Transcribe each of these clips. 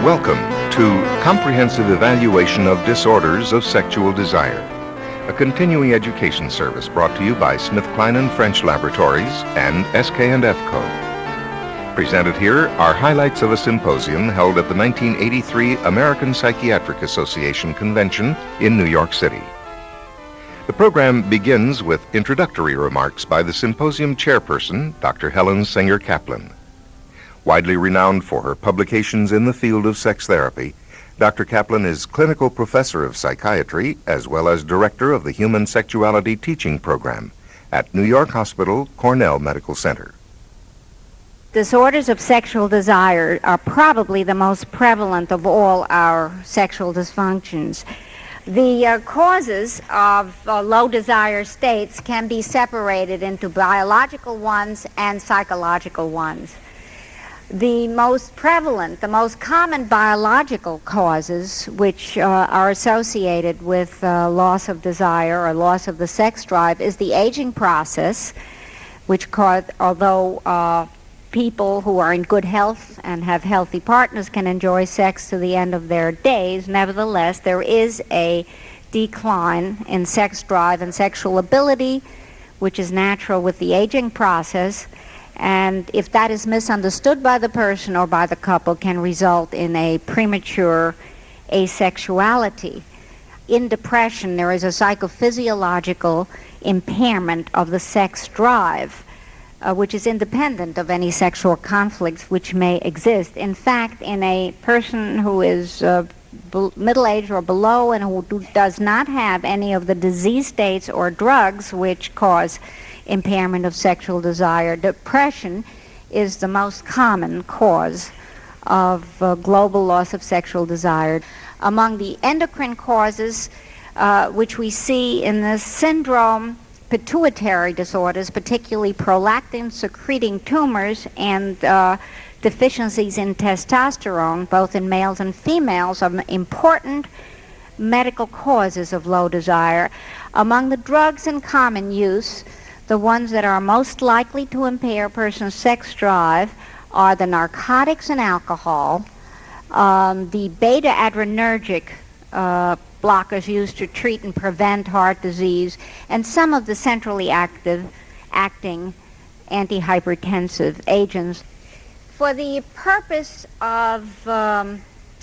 Welcome to Comprehensive Evaluation of Disorders of Sexual Desire, a continuing education service brought to you by SmithKline French Laboratories and SK&F Co. Presented here are highlights of a symposium held at the 1983 American Psychiatric Association Convention in New York City. The program begins with introductory remarks by the symposium chairperson, Dr. Helen Singer-Kaplan. Widely renowned for her publications in the field of sex therapy, Dr. Kaplan is clinical professor of psychiatry as well as director of the Human Sexuality Teaching Program at New York Hospital Cornell Medical Center. Disorders of sexual desire are probably the most prevalent of all our sexual dysfunctions. The causes of low desire states can be separated into biological ones and psychological ones. The most prevalent, the most common biological causes which are associated with loss of desire or loss of the sex drive is the aging process, which although people who are in good health and have healthy partners can enjoy sex to the end of their days, nevertheless there is a decline in sex drive and sexual ability, which is natural with the aging process. And if that is misunderstood by the person or by the couple, can result in a premature asexuality. In depression, there is a psychophysiological impairment of the sex drive, which is independent of any sexual conflicts which may exist. In fact, in a person who is middle-aged or below and who does not have any of the disease states or drugs which cause impairment of sexual desire, depression is the most common cause of global loss of sexual desire. Among the endocrine causes which we see in the syndrome, pituitary disorders, particularly prolactin-secreting tumors and deficiencies in testosterone, both in males and females, are important medical causes of low desire. Among the drugs in common use, the ones that are most likely to impair a person's sex drive are the narcotics and alcohol, the beta-adrenergic blockers used to treat and prevent heart disease, and some of the centrally acting antihypertensive agents. For the purpose of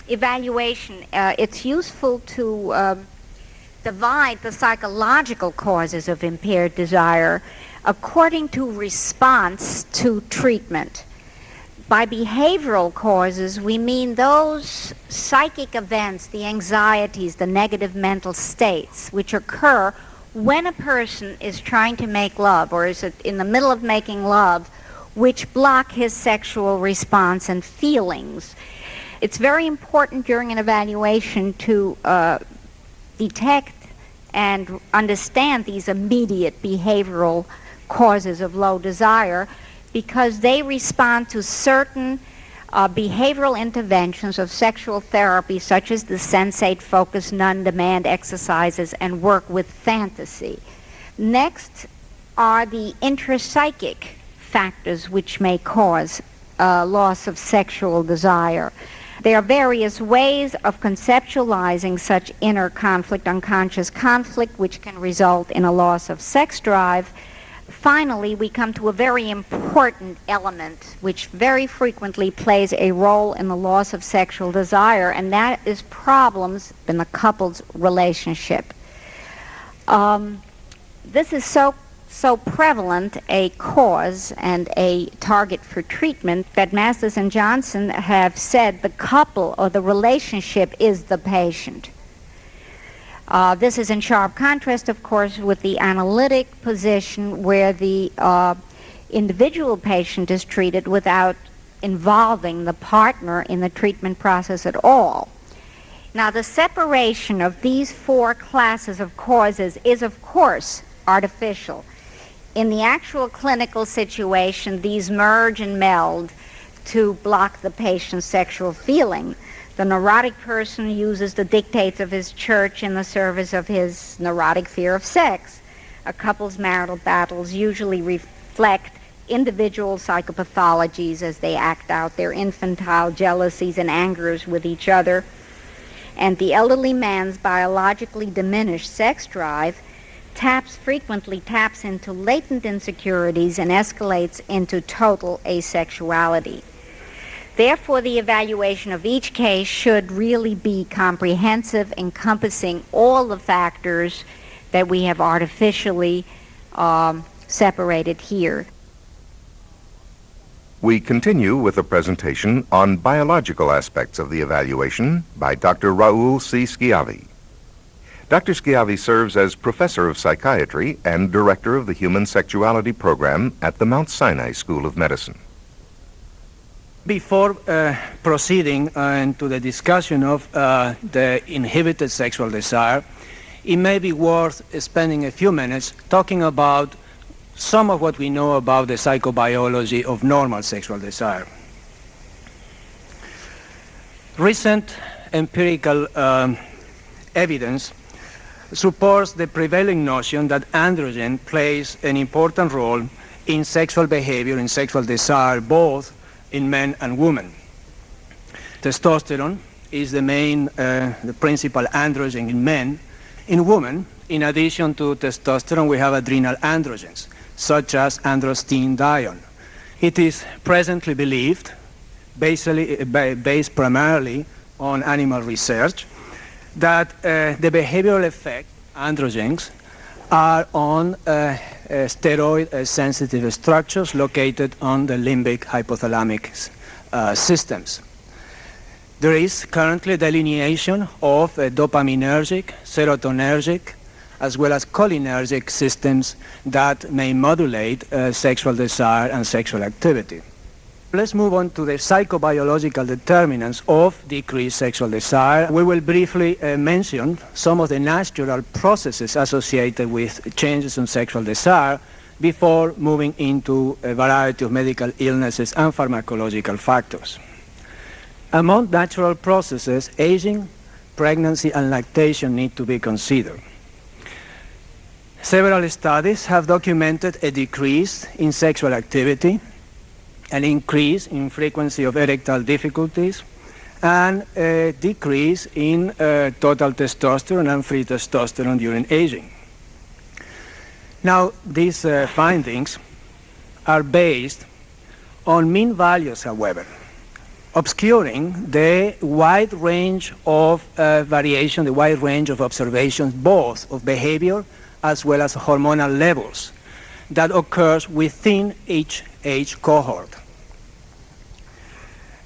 evaluation, it's useful to divide the psychological causes of impaired desire according to response to treatment. By behavioral causes, we mean those psychic events, the anxieties, the negative mental states, which occur when a person is trying to make love or is in the middle of making love, which block his sexual response and feelings. It's very important during an evaluation to detect and understand these immediate behavioral causes of low desire, because they respond to certain behavioral interventions of sexual therapy, such as the sensate, focus, non-demand exercises, and work with fantasy. Next are the intrapsychic factors which may cause loss of sexual desire. There are various ways of conceptualizing such inner conflict, unconscious conflict, which can result in a loss of sex drive. Finally, we come to a very important element which very frequently plays a role in the loss of sexual desire, and that is problems in the couple's relationship. This is so prevalent a cause and a target for treatment that Masters and Johnson have said the couple or the relationship is the patient. This is in sharp contrast, of course, with the analytic position where the individual patient is treated without involving the partner in the treatment process at all. Now, the separation of these four classes of causes is, of course, artificial. In the actual clinical situation, these merge and meld to block the patient's sexual feeling. The neurotic person uses the dictates of his church in the service of his neurotic fear of sex. A couple's marital battles usually reflect individual psychopathologies as they act out their infantile jealousies and angers with each other. And the elderly man's biologically diminished sex drive frequently taps into latent insecurities and escalates into total asexuality. Therefore, the evaluation of each case should really be comprehensive, encompassing all the factors that we have artificially separated here. We continue with a presentation on biological aspects of the evaluation by Dr. Raul C. Shiavi. Dr. Shiavi serves as professor of psychiatry and director of the Human Sexuality Program at the Mount Sinai School of Medicine. Before proceeding into the discussion of the inhibited sexual desire, it may be worth spending a few minutes talking about some of what we know about the psychobiology of normal sexual desire. Recent empirical evidence supports the prevailing notion that androgen plays an important role in sexual behavior, in sexual desire, both in men and women. Testosterone is the principal androgen in men. In women, in addition to testosterone, we have adrenal androgens, such as androstenedione. It is presently believed, based primarily on animal research, that the behavioral effect androgens are on steroid-sensitive structures located on the limbic hypothalamic systems. There is currently delineation of dopaminergic, serotonergic, as well as cholinergic systems that may modulate sexual desire and sexual activity. Let's move on to the psychobiological determinants of decreased sexual desire. We will briefly mention some of the natural processes associated with changes in sexual desire before moving into a variety of medical illnesses and pharmacological factors. Among natural processes, aging, pregnancy, and lactation need to be considered. Several studies have documented a decrease in sexual activity, an increase in frequency of erectile difficulties, and a decrease in total testosterone and free testosterone during aging. Now, these findings are based on mean values, however, obscuring the wide range of variation, the wide range of observations, both of behavior as well as hormonal levels that occurs within each age cohort.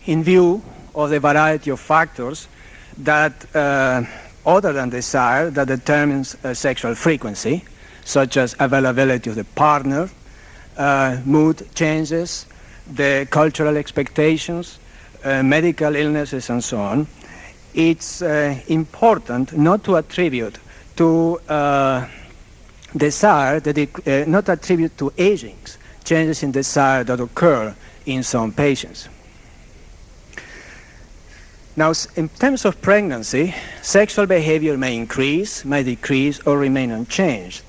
In view of the variety of factors that, other than desire, that determines sexual frequency, such as availability of the partner, mood changes, the cultural expectations, medical illnesses, and so on, it's important not to attribute to desire, not attribute to agings, changes in desire that occur in some patients. Now, in terms of pregnancy, sexual behavior may increase, may decrease, or remain unchanged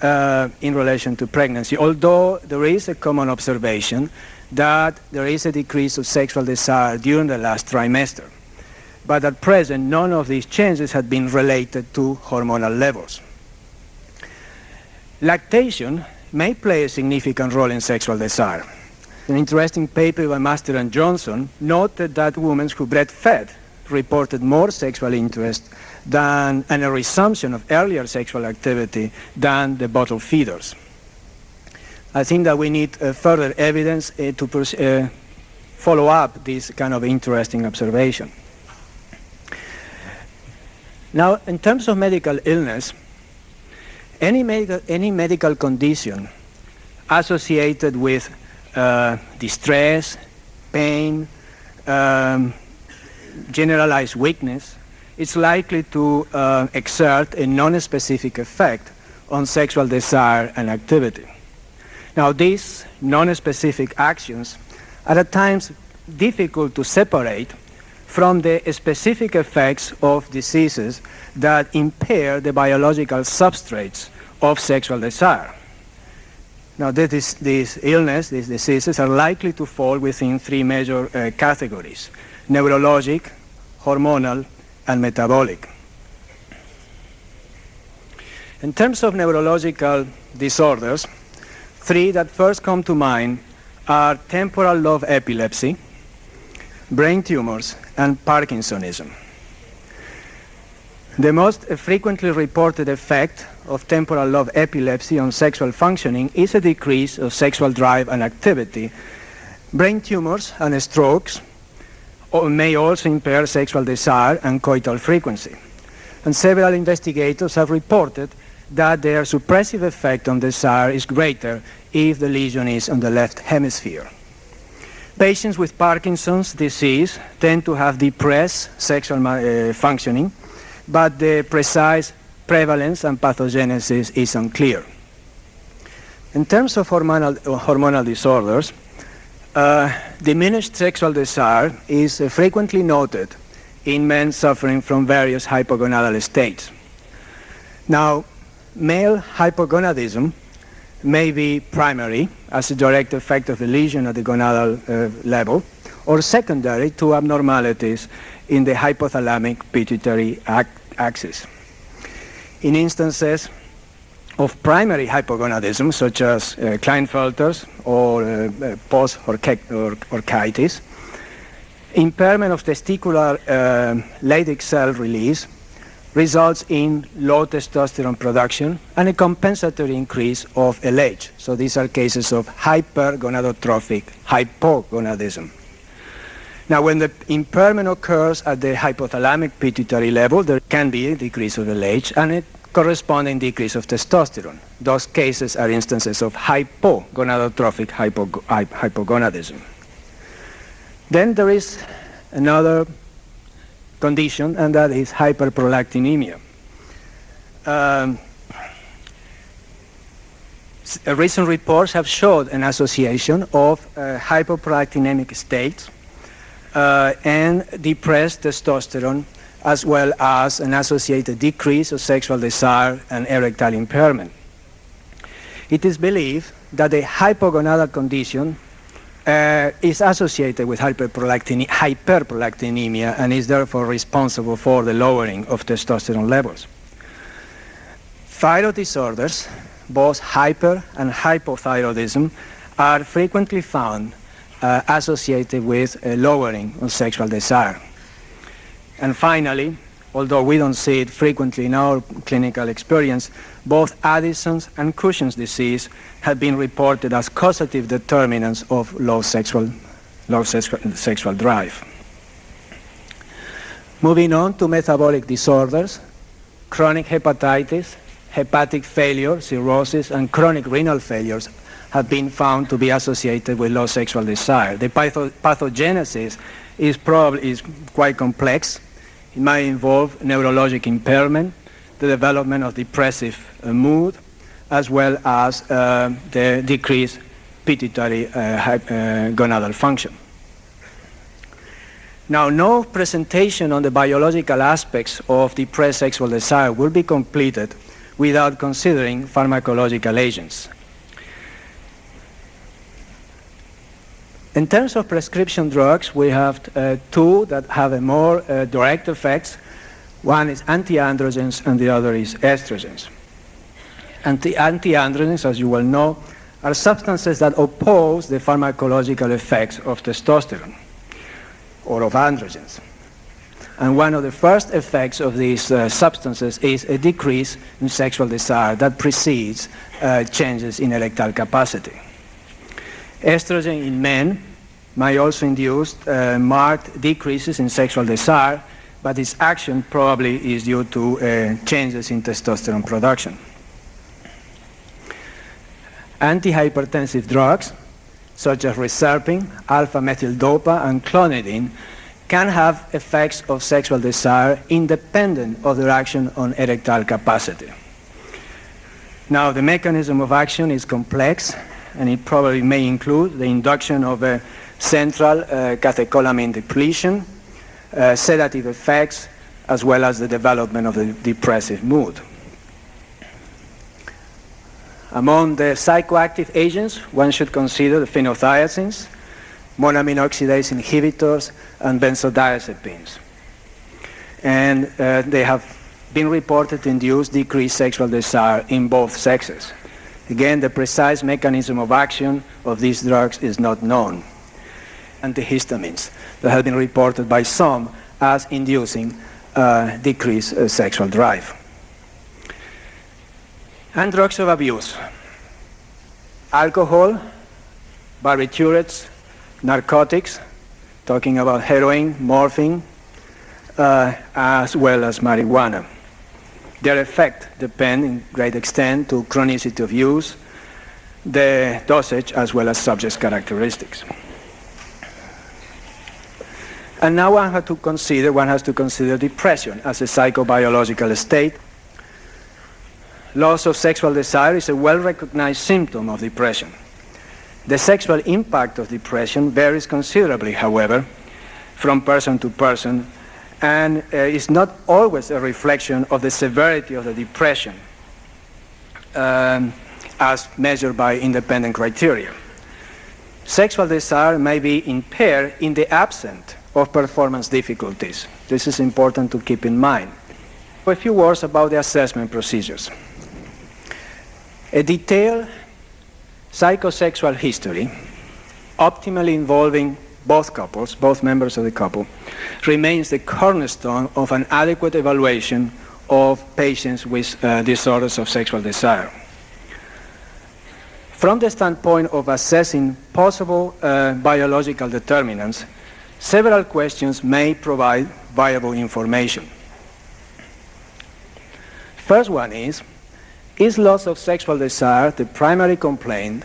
in relation to pregnancy, although there is a common observation that there is a decrease of sexual desire during the last trimester. But at present, none of these changes have been related to hormonal levels. Lactation may play a significant role in sexual desire. An interesting paper by Master and Johnson noted that women who breastfed reported more sexual interest and a resumption of earlier sexual activity than the bottle feeders. I think that we need further evidence to follow up this kind of interesting observation. Now, in terms of medical illness, any medical condition associated with distress, pain, generalized weakness, it's likely to exert a non-specific effect on sexual desire and activity. Now, these non-specific actions are at times difficult to separate from the specific effects of diseases that impair the biological substrates of sexual desire. Now, these diseases are likely to fall within three major categories: neurologic, hormonal, and metabolic. In terms of neurological disorders, three that first come to mind are temporal lobe epilepsy, brain tumors, and Parkinsonism. The most frequently reported effect of temporal lobe epilepsy on sexual functioning is a decrease of sexual drive and activity. Brain tumors and strokes may also impair sexual desire and coital frequency. And several investigators have reported that their suppressive effect on desire is greater if the lesion is on the left hemisphere. Patients with Parkinson's disease tend to have depressed sexual functioning, but the precise prevalence and pathogenesis is unclear. In terms of hormonal disorders, diminished sexual desire is frequently noted in men suffering from various hypogonadal states. Now, male hypogonadism may be primary as a direct effect of the lesion at the gonadal level, or secondary to abnormalities in the hypothalamic pituitary axis. In instances of primary hypogonadism, such as Klinefelter's or post-orchitis, impairment of testicular Leydig cell release results in low testosterone production and a compensatory increase of LH. So these are cases of hypergonadotrophic hypogonadism. Now, when the impairment occurs at the hypothalamic pituitary level, there can be a decrease of LH and a corresponding decrease of testosterone. Those cases are instances of hypogonadotrophic hypogonadism. Then there is another condition, and that is hyperprolactinemia. Recent reports have showed an association of hypoprolactinemic states and depressed testosterone, as well as an associated decrease of sexual desire and erectile impairment. It is believed that the hypogonadal condition is associated with hyperprolactinemia and is therefore responsible for the lowering of testosterone levels. Thyroid disorders, both hyper and hypothyroidism, are frequently found associated with a lowering of sexual desire. And finally, although we don't see it frequently in our clinical experience, both Addison's and Cushing's disease have been reported as causative determinants of low sexual drive. Moving on to metabolic disorders, chronic hepatitis, hepatic failure, cirrhosis, and chronic renal failures have been found to be associated with low sexual desire. The pathogenesis is quite complex. It might involve neurologic impairment, the development of depressive mood, as well as the decreased pituitary gonadal function. Now, no presentation on the biological aspects of depressed sexual desire will be completed without considering pharmacological agents. In terms of prescription drugs, we have two that have a more direct effects. One is anti-androgens and the other is estrogens. Anti-androgens, as you well know, are substances that oppose the pharmacological effects of testosterone or of androgens. And one of the first effects of these substances is a decrease in sexual desire that precedes changes in erectile capacity. Estrogen in men might also induce marked decreases in sexual desire, but its action probably is due to changes in testosterone production. Antihypertensive drugs, such as reserpine, alpha-methyl-dopa, and clonidine, can have effects of sexual desire independent of their action on erectile capacity. Now, the mechanism of action is complex, and it probably may include the induction of a central catecholamine depletion, sedative effects, as well as the development of the depressive mood. Among the psychoactive agents, one should consider the phenothiazines, monoamine oxidase inhibitors, and benzodiazepines. And they have been reported to induce decreased sexual desire in both sexes. Again, the precise mechanism of action of these drugs is not known. Antihistamines that have been reported by some as inducing decreased sexual drive. And drugs of abuse. Alcohol, barbiturates, narcotics, talking about heroin, morphine, as well as marijuana. Their effect depends in great extent to chronicity of use, the dosage, as well as subject's characteristics. And now one has to consider depression as a psychobiological state. Loss of sexual desire is a well-recognized symptom of depression. The sexual impact of depression varies considerably, however, from person to person, and is not always a reflection of the severity of the depression as measured by independent criteria. Sexual desire may be impaired in the absence of performance difficulties. This is important to keep in mind. A few words about the assessment procedures. A detailed psychosexual history, optimally involving both couples, both members of the couple, remains the cornerstone of an adequate evaluation of patients with disorders of sexual desire. From the standpoint of assessing possible biological determinants, several questions may provide viable information. First one is loss of sexual desire the primary complaint,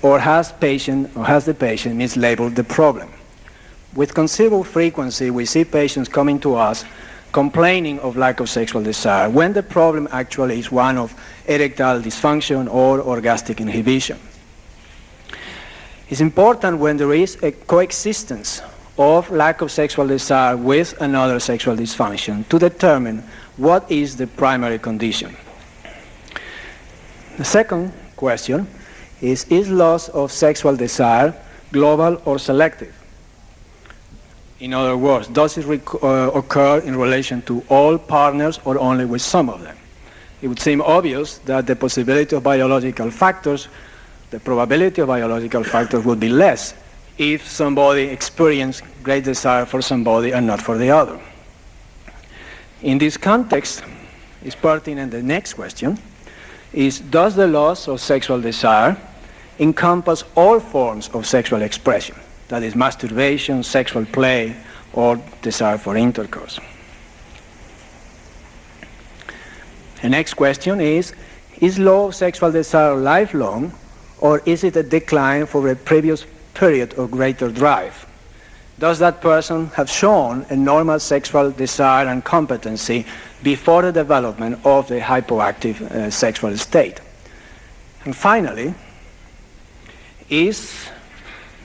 or has the patient mislabeled the problem? With considerable frequency, we see patients coming to us complaining of lack of sexual desire when the problem actually is one of erectile dysfunction or orgastic inhibition. It's important when there is a coexistence of lack of sexual desire with another sexual dysfunction to determine what is the primary condition. The second question is loss of sexual desire global or selective? In other words, does it occur in relation to all partners or only with some of them? It would seem obvious that the possibility of biological factors, the probability of biological factors would be less if somebody experienced great desire for somebody and not for the other. In this context, is pertinent the next question, does the loss of sexual desire encompass all forms of sexual expression? That is masturbation, sexual play, or desire for intercourse. The next question is low of sexual desire lifelong, or is it a decline for a previous period of greater drive? Does that person have shown a normal sexual desire and competency before the development of the hypoactive sexual state? And finally, is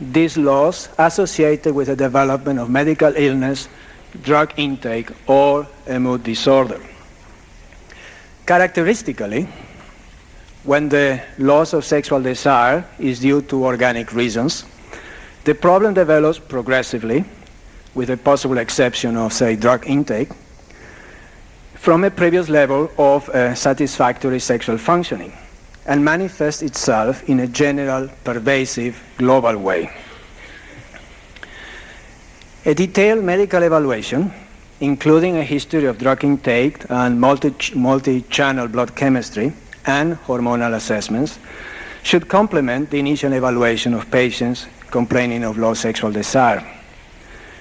this loss associated with the development of medical illness, drug intake, or a mood disorder? Characteristically, when the loss of sexual desire is due to organic reasons, the problem develops progressively, with a possible exception of, say, drug intake, from a previous level of satisfactory sexual functioning, and manifests itself in a general, pervasive, global way. A detailed medical evaluation, including a history of drug intake and multi-channel blood chemistry and hormonal assessments, should complement the initial evaluation of patients complaining of low sexual desire.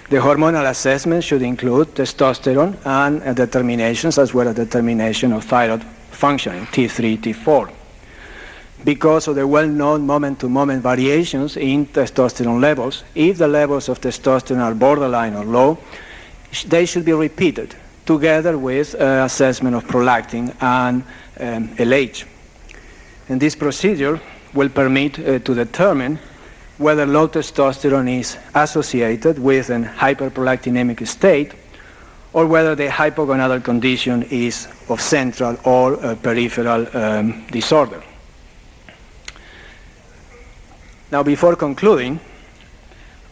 The hormonal assessment should include testosterone and determinations, as well as determination of thyroid functioning, T3, T4. Because of the well-known moment-to-moment variations in testosterone levels, if the levels of testosterone are borderline or low, they should be repeated together with assessment of prolactin and LH. And this procedure will permit to determine whether low testosterone is associated with an hyperprolactinemic state, or whether the hypogonadal condition is of central or peripheral disorder. Now, before concluding,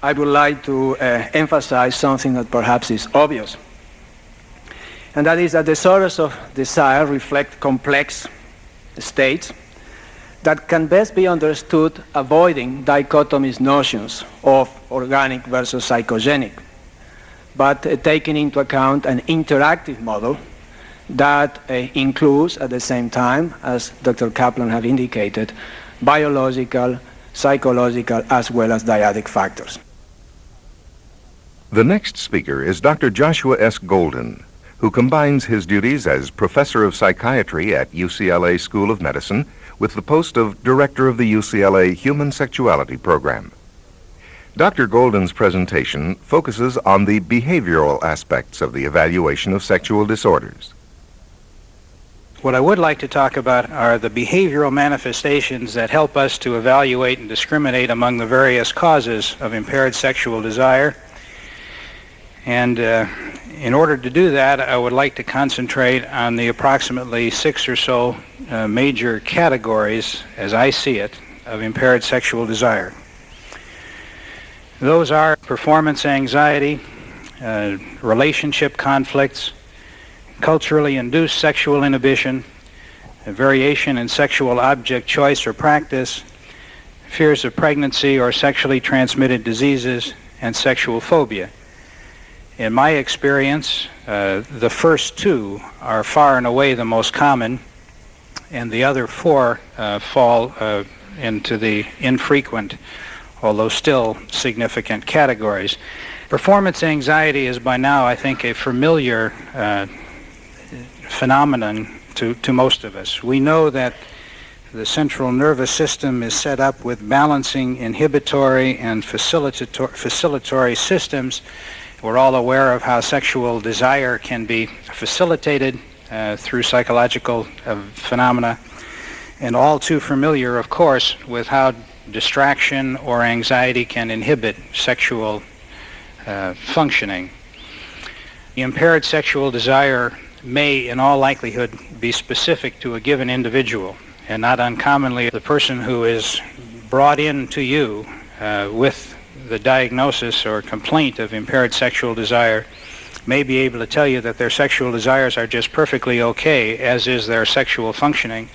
I would like to emphasize something that perhaps is obvious, and that is that disorders of desire reflect complex states that can best be understood avoiding dichotomous notions of organic versus psychogenic, but taking into account an interactive model that includes, at the same time, as Dr. Kaplan have indicated, biological, psychological, as well as dyadic factors. The next speaker is Dr. Joshua S. Golden, who combines his duties as professor of psychiatry at UCLA School of Medicine with the post of director of the UCLA Human Sexuality Program. Dr. Golden's presentation focuses on the behavioral aspects of the evaluation of sexual disorders. What I would like to talk about are the behavioral manifestations that help us to evaluate and discriminate among the various causes of impaired sexual desire. And in order to do that, I would like to concentrate on the approximately 6 or so major categories, as I see it, of impaired sexual desire. Those are performance anxiety, relationship conflicts, culturally induced sexual inhibition, a variation in sexual object choice or practice, fears of pregnancy or sexually transmitted diseases, and sexual phobia. In my experience, the first 2 are far and away the most common, and the other 4 fall into the infrequent, although still significant categories. Performance anxiety is by now, I think, a familiar phenomenon to most of us. We know that the central nervous system is set up with balancing, inhibitory, and facilitatory systems. We're all aware of how sexual desire can be facilitated through psychological phenomena, and all too familiar, of course, with how distraction or anxiety can inhibit sexual functioning. Impaired sexual desire may, in all likelihood, be specific to a given individual, and not uncommonly the person who is brought in to you with the diagnosis or complaint of impaired sexual desire may be able to tell you that their sexual desires are just perfectly okay, as is their sexual functioning,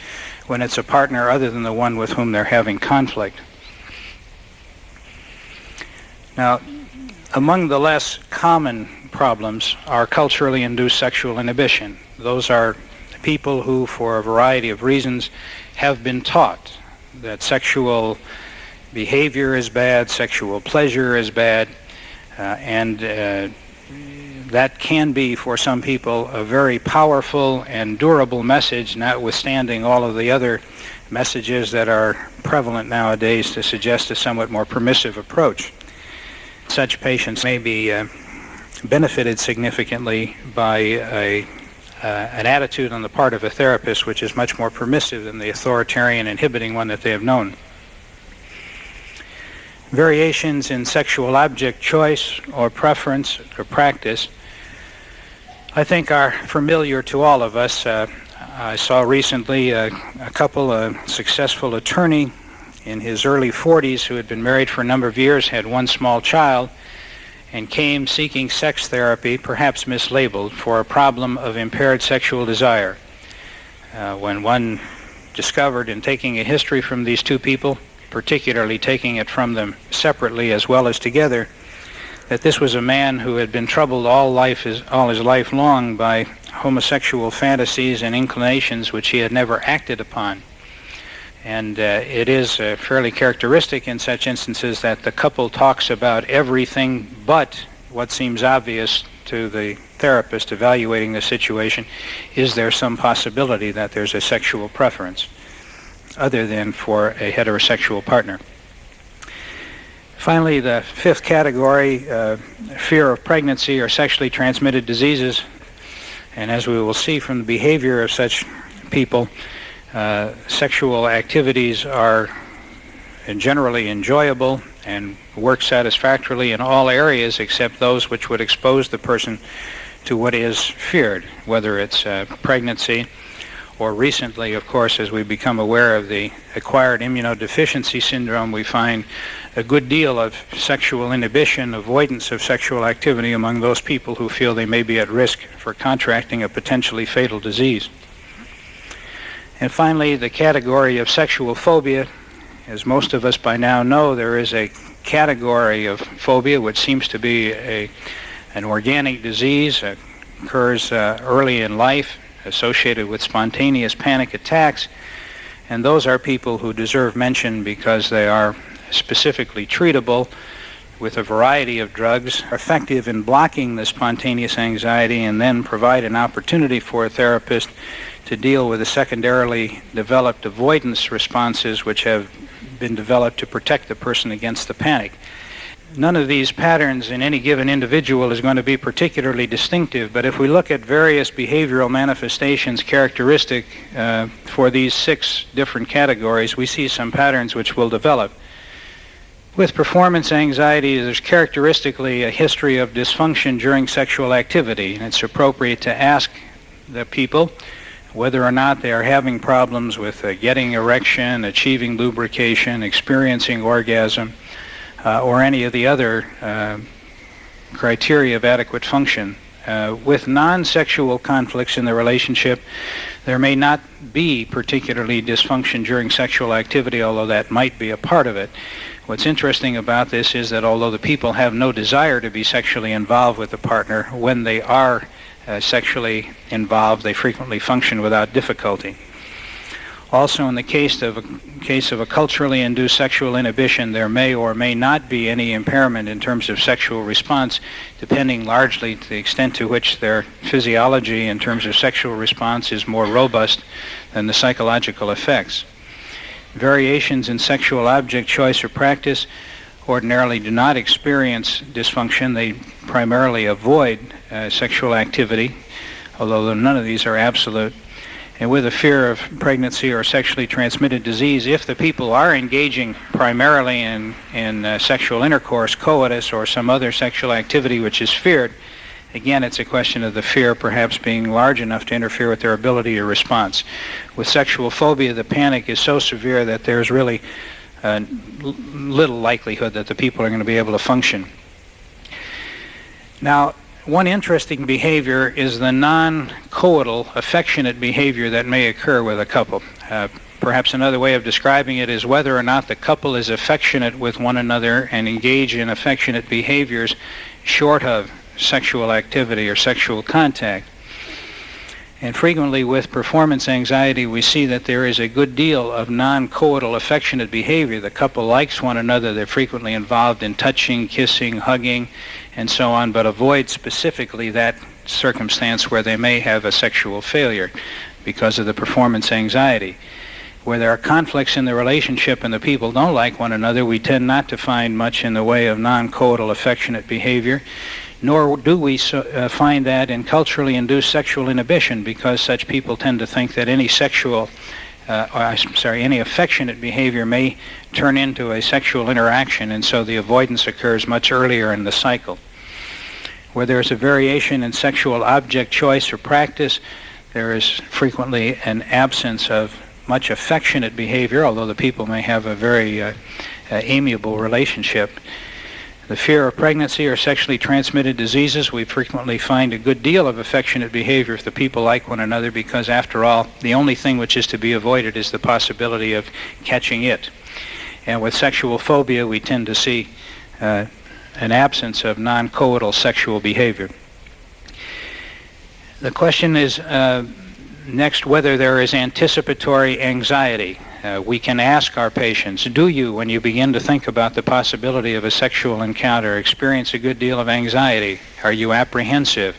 when it's a partner other than the one with whom they're having conflict. Now, among the less common problems are culturally induced sexual inhibition. Those are people who, for a variety of reasons, have been taught that sexual behavior is bad, sexual pleasure is bad, and that can be, for some people, a very powerful and durable message, notwithstanding all of the other messages that are prevalent nowadays to suggest a somewhat more permissive approach. Such patients may be benefited significantly by an attitude on the part of a therapist which is much more permissive than the authoritarian, inhibiting one that they have known. Variations in sexual object choice or preference or practice, I think, are familiar to all of us. I saw recently a couple, a successful attorney in his early 40s who had been married for a number of years, had one small child, and came seeking sex therapy, perhaps mislabeled, for a problem of impaired sexual desire. When one discovered, in taking a history from these 2 people, particularly taking it from them separately as well as together, that this was a man who had been troubled all his life long by homosexual fantasies and inclinations which he had never acted upon. And it is fairly characteristic in such instances that the couple talks about everything but what seems obvious to the therapist evaluating the situation. Is there some possibility that there's a sexual preference other than for a heterosexual partner? Finally, the 5th category, fear of pregnancy or sexually transmitted diseases. And as we will see from the behavior of such people, sexual activities are generally enjoyable and work satisfactorily in all areas except those which would expose the person to what is feared, whether it's pregnancy or recently, of course, as we become aware of the acquired immunodeficiency syndrome, we find a good deal of sexual inhibition, avoidance of sexual activity among those people who feel they may be at risk for contracting a potentially fatal disease. And finally, the category of sexual phobia. As most of us by now know, there is a category of phobia which seems to be an organic disease, occurs early in life, associated with spontaneous panic attacks, and those are people who deserve mention because they are specifically treatable with a variety of drugs, effective in blocking the spontaneous anxiety, and then provide an opportunity for a therapist to deal with the secondarily developed avoidance responses which have been developed to protect the person against the panic. None of these patterns in any given individual is going to be particularly distinctive, but if we look at various behavioral manifestations characteristic for these 6 different categories, we see some patterns which will develop. With performance anxiety, there's characteristically a history of dysfunction during sexual activity, and it's appropriate to ask the people whether or not they are having problems with getting erection, achieving lubrication, experiencing orgasm, or any of the other criteria of adequate function. With non-sexual conflicts in the relationship, there may not be particularly dysfunction during sexual activity, although that might be a part of it. What's interesting about this is that although the people have no desire to be sexually involved with the partner, when they are sexually involved, they frequently function without difficulty. Also, in the case of a culturally induced sexual inhibition, there may or may not be any impairment in terms of sexual response, depending largely to the extent to which their physiology in terms of sexual response is more robust than the psychological effects. Variations in sexual object choice or practice ordinarily do not experience dysfunction. They primarily avoid sexual activity, although none of these are absolute. And with a fear of pregnancy or sexually transmitted disease, if the people are engaging primarily in sexual intercourse, coitus, or some other sexual activity which is feared, again, it's a question of the fear perhaps being large enough to interfere with their ability to respond. With sexual phobia, the panic is so severe that there's really little likelihood that the people are going to be able to function. Now, one interesting behavior is the non-coital affectionate behavior that may occur with a couple. Perhaps another way of describing it is whether or not the couple is affectionate with one another and engage in affectionate behaviors short of sexual activity or sexual contact. And frequently with performance anxiety, we see that there is a good deal of non-coital affectionate behavior. The couple likes one another. They're frequently involved in touching, kissing, hugging, and so on, but avoid specifically that circumstance where they may have a sexual failure because of the performance anxiety. Where there are conflicts in the relationship and the people don't like one another, we tend not to find much in the way of non-coital affectionate behavior, nor do we find that in culturally induced sexual inhibition, because such people tend to think that any any affectionate behavior may turn into a sexual interaction, and so the avoidance occurs much earlier in the cycle. Where there's a variation in sexual object choice or practice, there is frequently an absence of much affectionate behavior, although the people may have a very amiable relationship. The fear of pregnancy or sexually transmitted diseases, we frequently find a good deal of affectionate behavior if the people like one another, because after all, the only thing which is to be avoided is the possibility of catching it. And with sexual phobia, we tend to see an absence of non-coital sexual behavior. The question is next whether there is anticipatory anxiety. We can ask our patients, do you, when you begin to think about the possibility of a sexual encounter, experience a good deal of anxiety? Are you apprehensive?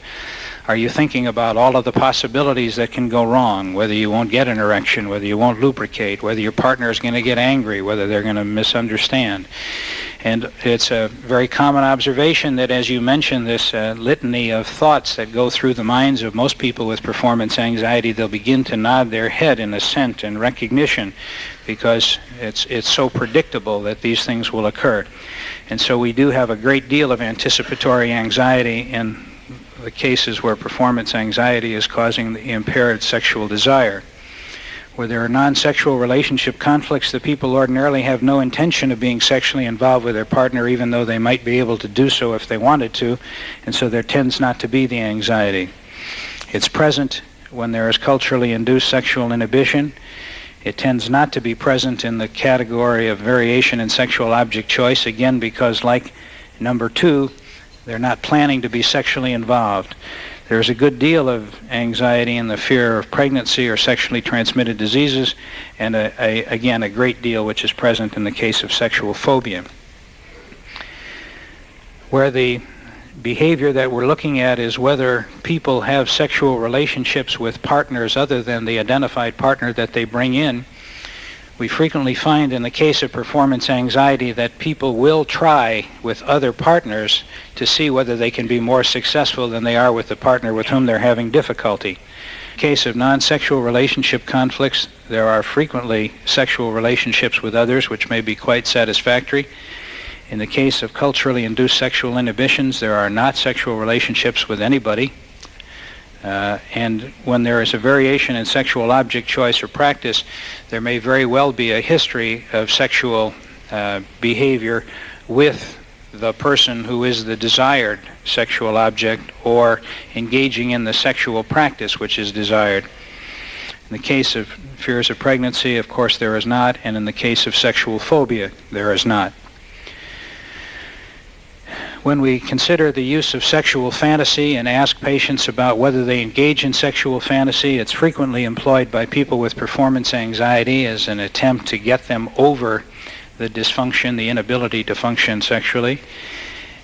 Are you thinking about all of the possibilities that can go wrong, whether you won't get an erection, whether you won't lubricate, whether your partner is going to get angry, whether they're going to misunderstand? And it's a very common observation that, as you mentioned, this litany of thoughts that go through the minds of most people with performance anxiety, they'll begin to nod their head in assent and recognition, because it's so predictable that these things will occur. And so we do have a great deal of anticipatory anxiety in the cases where performance anxiety is causing the impaired sexual desire. where there are non-sexual relationship conflicts, the people ordinarily have no intention of being sexually involved with their partner, even though they might be able to do so if they wanted to, and so there tends not to be the anxiety. It's present when there is culturally induced sexual inhibition. It tends not to be present in the category of variation in sexual object choice, again because, like number 2, they're not planning to be sexually involved. There's a good deal of anxiety in the fear of pregnancy or sexually transmitted diseases, and again, a great deal which is present in the case of sexual phobia. Where the behavior that we're looking at is whether people have sexual relationships with partners other than the identified partner that they bring in, we frequently find in the case of performance anxiety that people will try with other partners to see whether they can be more successful than they are with the partner with whom they're having difficulty. In the case of non-sexual relationship conflicts, there are frequently sexual relationships with others which may be quite satisfactory. In the case of culturally induced sexual inhibitions, there are not sexual relationships with anybody. And when there is a variation in sexual object choice or practice, there may very well be a history of sexual behavior with the person who is the desired sexual object or engaging in the sexual practice which is desired. In the case of fears of pregnancy, of course, there is not, and in the case of sexual phobia, there is not. When we consider the use of sexual fantasy and ask patients about whether they engage in sexual fantasy, it's frequently employed by people with performance anxiety as an attempt to get them over the dysfunction, the inability to function sexually.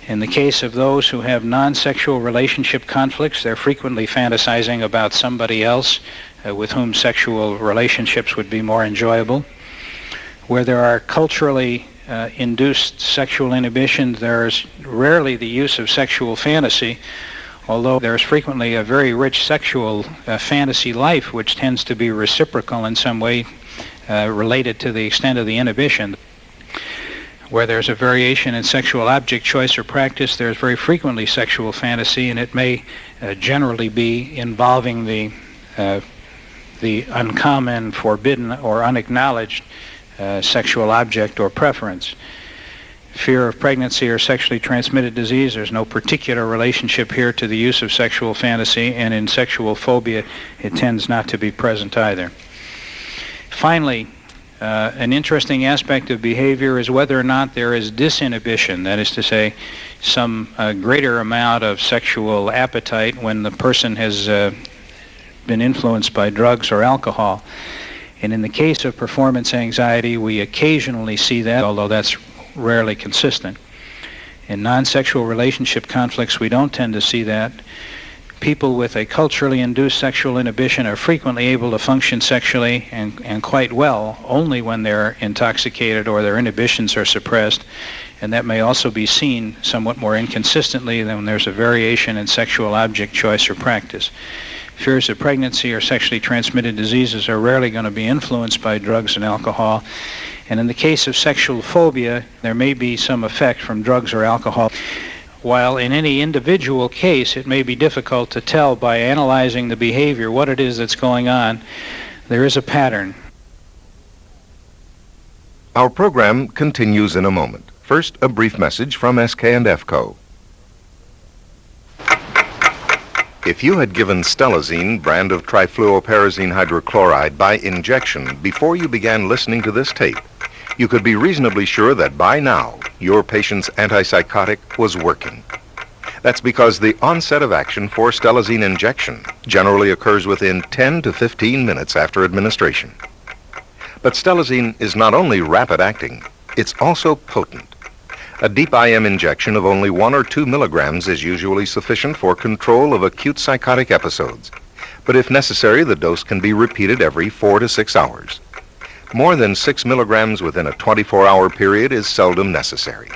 In the case of those who have non-sexual relationship conflicts, they're frequently fantasizing about somebody else with whom sexual relationships would be more enjoyable. Where there are culturally induced sexual inhibition, there's rarely the use of sexual fantasy, although there's frequently a very rich sexual fantasy life which tends to be reciprocal in some way related to the extent of the inhibition. Where there's a variation in sexual object choice or practice, there's very frequently sexual fantasy, and it may generally be involving the uncommon, forbidden, or unacknowledged sexual object or preference. Fear of pregnancy or sexually transmitted disease, there's no particular relationship here to the use of sexual fantasy, and in sexual phobia it tends not to be present either. Finally, an interesting aspect of behavior is whether or not there is disinhibition, that is to say, some greater amount of sexual appetite when the person has been influenced by drugs or alcohol. And in the case of performance anxiety, we occasionally see that, although that's rarely consistent. In non-sexual relationship conflicts, we don't tend to see that. People with a culturally induced sexual inhibition are frequently able to function sexually and quite well only when they're intoxicated or their inhibitions are suppressed, and that may also be seen somewhat more inconsistently than when there's a variation in sexual object choice or practice. Fears of pregnancy or sexually transmitted diseases are rarely going to be influenced by drugs and alcohol. And in the case of sexual phobia, there may be some effect from drugs or alcohol. While in any individual case, it may be difficult to tell by analyzing the behavior what it is that's going on, there is a pattern. Our program continues in a moment. First, a brief message from SK&F Co. If you had given Stelazine, brand of trifluoperazine hydrochloride, by injection before you began listening to this tape, you could be reasonably sure that by now your patient's antipsychotic was working. That's because the onset of action for Stelazine injection generally occurs within 10 to 15 minutes after administration. But Stelazine is not only rapid acting, it's also potent. A deep IM injection of only 1 or 2 milligrams is usually sufficient for control of acute psychotic episodes. But if necessary, the dose can be repeated every 4 to 6 hours. More than 6 milligrams within a 24-hour period is seldom necessary.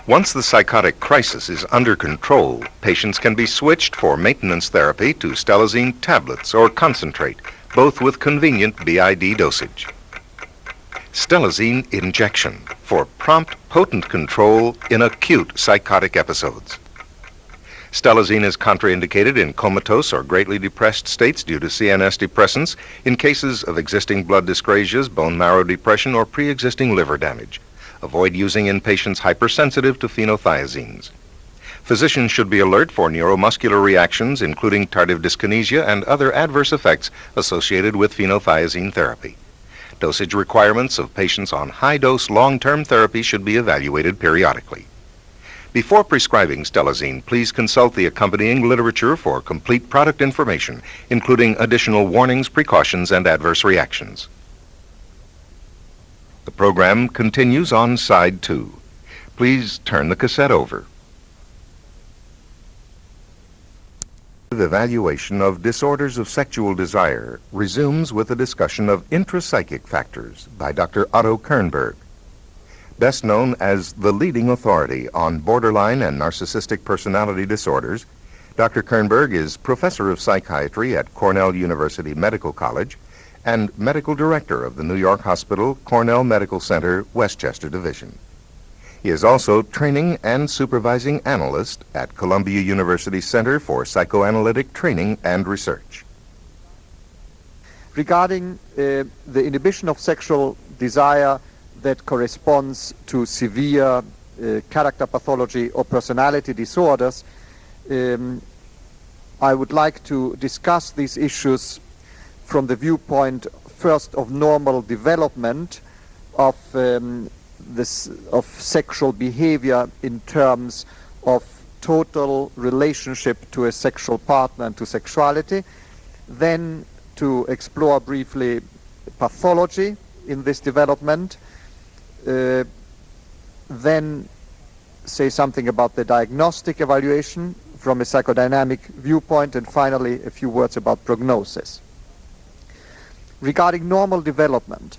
Once the psychotic crisis is under control, patients can be switched for maintenance therapy to Stelazine tablets or concentrate, both with convenient BID dosage. Stelazine injection for prompt, potent control in acute psychotic episodes. Stelazine is contraindicated in comatose or greatly depressed states due to CNS depressants in cases of existing blood dyscrasias, bone marrow depression, or pre-existing liver damage. Avoid using in patients hypersensitive to phenothiazines. Physicians should be alert for neuromuscular reactions, including tardive dyskinesia and other adverse effects associated with phenothiazine therapy. Dosage requirements of patients on high-dose long-term therapy should be evaluated periodically. Before prescribing Stelazine, please consult the accompanying literature for complete product information, including additional warnings, precautions, and adverse reactions. The program continues on side 2. Please turn the cassette over. The evaluation of disorders of sexual desire resumes with a discussion of intrapsychic factors by Dr. Otto Kimberg. Best known as the leading authority on borderline and narcissistic personality disorders, Dr. Kimberg is professor of psychiatry at Cornell University Medical College and medical director of the New York Hospital Cornell Medical Center, Westchester Division. He is also training and supervising analyst at Columbia University Center for Psychoanalytic Training and Research. Regarding the inhibition of sexual desire that corresponds to severe character pathology or personality disorders, I would like to discuss these issues from the viewpoint first of normal development of sexual behavior in terms of total relationship to a sexual partner and to sexuality, then to explore briefly pathology in this development, then say something about the diagnostic evaluation from a psychodynamic viewpoint, and finally a few words about prognosis. Regarding normal development,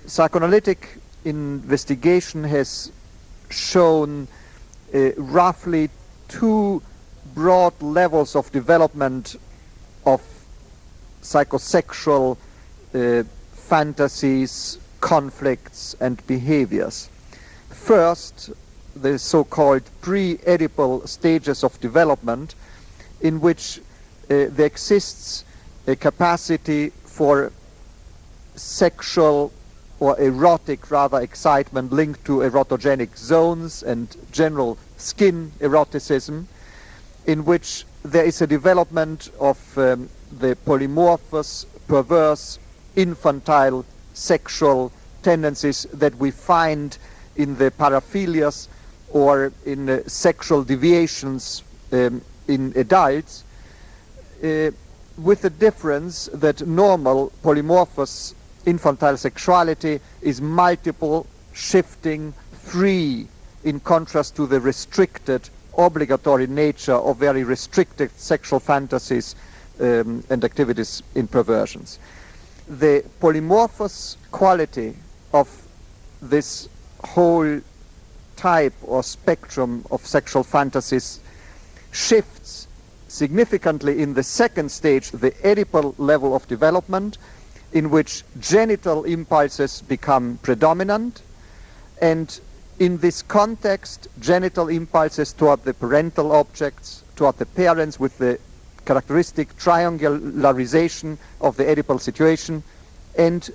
psychoanalytic investigation has shown roughly 2 broad levels of development of psychosexual fantasies, conflicts, and behaviors. First, the so-called pre-Oedipal stages of development, in which there exists a capacity for sexual or erotic, rather, excitement linked to erotogenic zones and general skin eroticism, in which there is a development of the polymorphous, perverse, infantile sexual tendencies that we find in the paraphilias or in sexual deviations in adults, with the difference that normal polymorphous infantile sexuality is multiple, shifting, free, in contrast to the restricted, obligatory nature of very restricted sexual fantasies and activities in perversions. The polymorphous quality of this whole type or spectrum of sexual fantasies shifts significantly in the second stage, the Oedipal level of development, in which genital impulses become predominant, and in this context, genital impulses toward the parental objects, toward the parents, with the characteristic triangularization of the Oedipal situation, and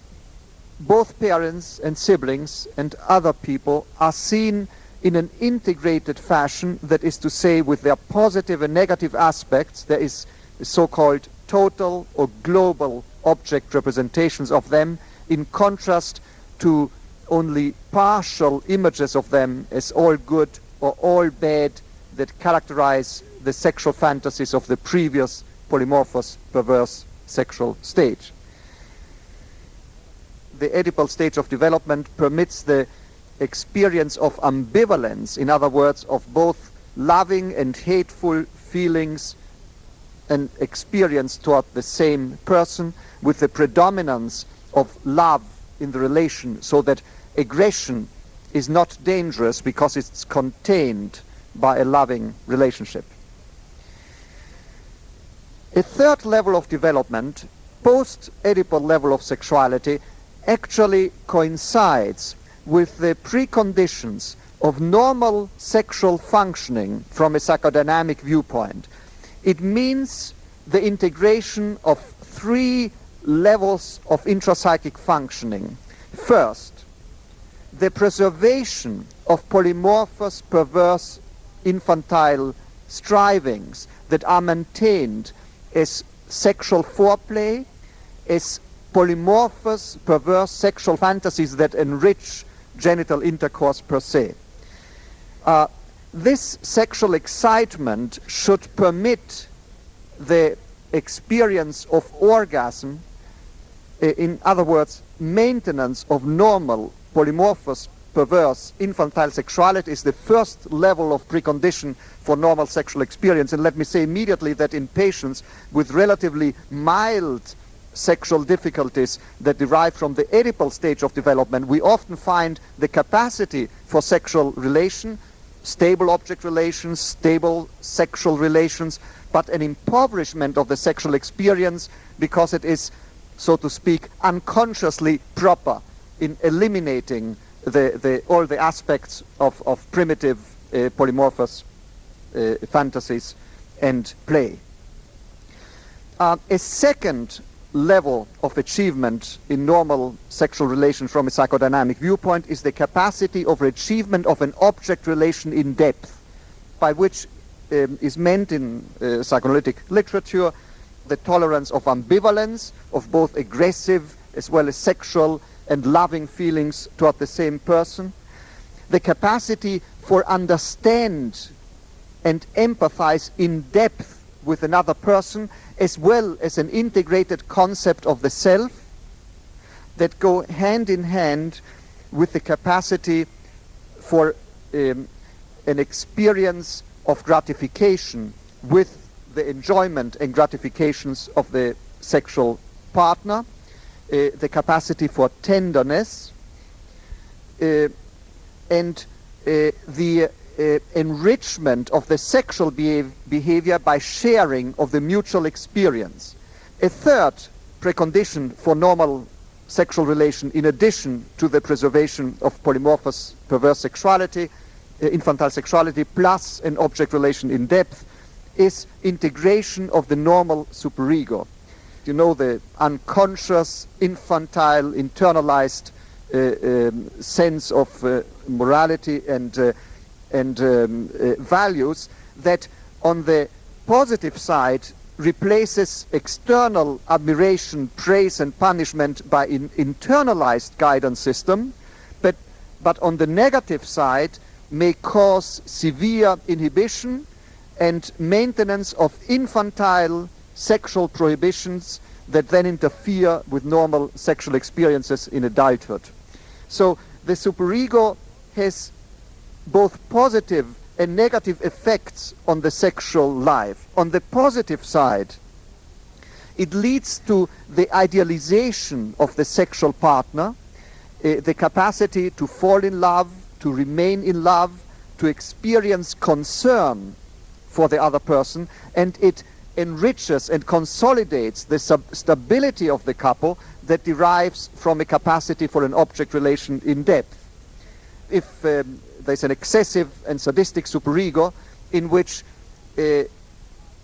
both parents and siblings and other people are seen in an integrated fashion, that is to say, with their positive and negative aspects. There is so-called total or global object representations of them, in contrast to only partial images of them as all good or all bad that characterize the sexual fantasies of the previous polymorphous, perverse sexual stage. The Oedipal stage of development permits the experience of ambivalence, in other words, of both loving and hateful feelings and experience toward the same person, with the predominance of love in the relation, so that aggression is not dangerous because it's contained by a loving relationship. A third level of development, post-Oedipal level of sexuality, actually coincides with the preconditions of normal sexual functioning from a psychodynamic viewpoint, it means the integration of three levels of intrapsychic functioning. First, the preservation of polymorphous, perverse, infantile strivings that are maintained as sexual foreplay, as polymorphous, perverse sexual fantasies that enrich genital intercourse per se. This sexual excitement should permit the experience of orgasm, in other words, maintenance of normal, polymorphous, perverse, infantile sexuality is the first level of precondition for normal sexual experience. And let me say immediately that in patients with relatively mild sexual difficulties that derive from the Oedipal stage of development, we often find the capacity for sexual relation, stable object relations, stable sexual relations, but an impoverishment of the sexual experience because it is, so to speak, unconsciously proper in eliminating all the aspects of primitive polymorphous fantasies and play. A second level of achievement in normal sexual relations from a psychodynamic viewpoint is the capacity of achievement of an object relation in depth, by which is meant in psychoanalytic literature the tolerance of ambivalence, of both aggressive as well as sexual and loving feelings toward the same person, the capacity for understand and empathize in depth with another person, as well as an integrated concept of the self that go hand in hand with the capacity for an experience of gratification with the enjoyment and gratifications of the sexual partner, the capacity for tenderness, and the enrichment of the sexual behavior by sharing of the mutual experience. A third precondition for normal sexual relation, in addition to the preservation of polymorphous perverse sexuality, infantile sexuality, plus an object relation in depth, is integration of the normal superego. You know, the unconscious, infantile, internalized sense of morality and values that on the positive side replaces external admiration, praise and punishment by an internalized guidance system, but on the negative side may cause severe inhibition and maintenance of infantile sexual prohibitions that then interfere with normal sexual experiences in adulthood. So the superego has both positive and negative effects on the sexual life. On the positive side, it leads to the idealization of the sexual partner, the capacity to fall in love, to remain in love, to experience concern for the other person, and it enriches and consolidates the stability of the couple that derives from a capacity for an object relation in depth. If there's an excessive and sadistic superego in which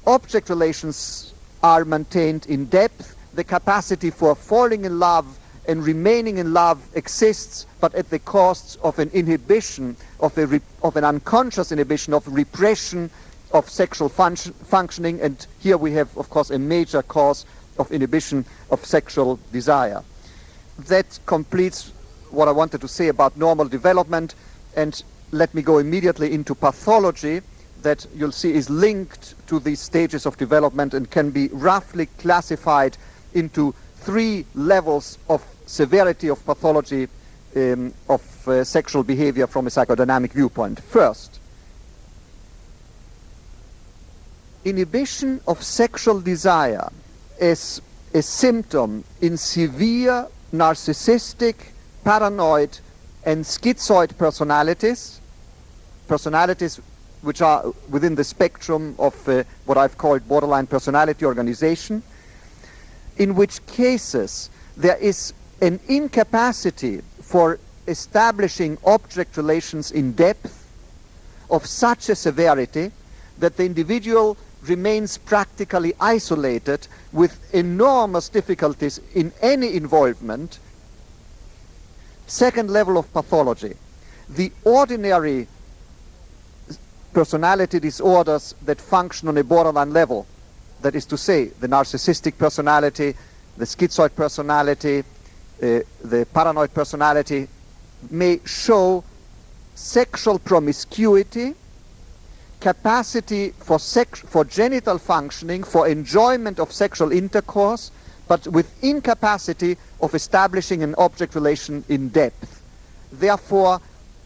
object relations are maintained in depth, the capacity for falling in love and remaining in love exists, but at the cost of an inhibition, of an unconscious inhibition, of repression of sexual functioning, and here we have, of course, a major cause of inhibition of sexual desire. That completes what I wanted to say about normal development, and let me go immediately into pathology that you'll see is linked to these stages of development and can be roughly classified into three levels of severity of pathology of sexual behavior from a psychodynamic viewpoint. First, inhibition of sexual desire is a symptom in severe narcissistic, paranoid, and schizoid personalities which are within the spectrum of what I've called borderline personality organization, in which cases there is an incapacity for establishing object relations in depth of such a severity that the individual remains practically isolated with enormous difficulties in any involvement. Second level of pathology, the ordinary personality disorders that function on a borderline level, that is to say, the narcissistic personality, the schizoid personality, the paranoid personality, may show sexual promiscuity, capacity for genital functioning, for enjoyment of sexual intercourse, but with incapacity of establishing an object relation in depth. Therefore,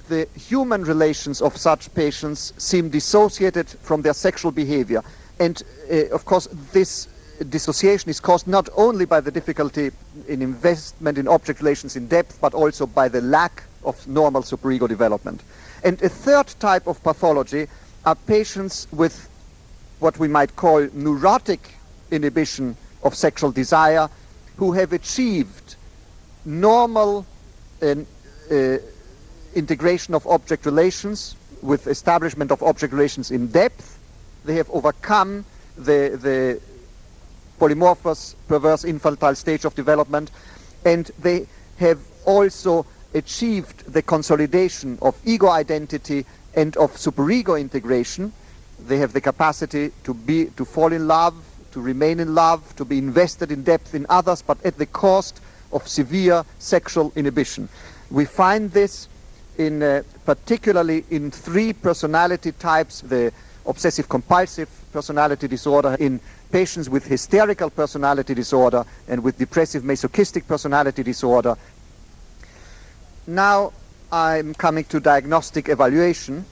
the human relations of such patients seem dissociated from their sexual behavior. And of course, this dissociation is caused not only by the difficulty in investment in object relations in depth, but also by the lack of normal superego development. And a third type of pathology are patients with what we might call neurotic inhibition of sexual desire, who have achieved normal integration of object relations with establishment of object relations in depth. They have overcome the polymorphous, perverse, infantile stage of development, and they have also achieved the consolidation of ego identity and of superego integration. They have the capacity to fall in love, to remain in love, to be invested in depth in others, but at the cost of severe sexual inhibition. We find this in particularly in three personality types: the obsessive compulsive personality disorder, in patients with hysterical personality disorder, and with depressive masochistic personality disorder. Now I'm coming to diagnostic evaluation.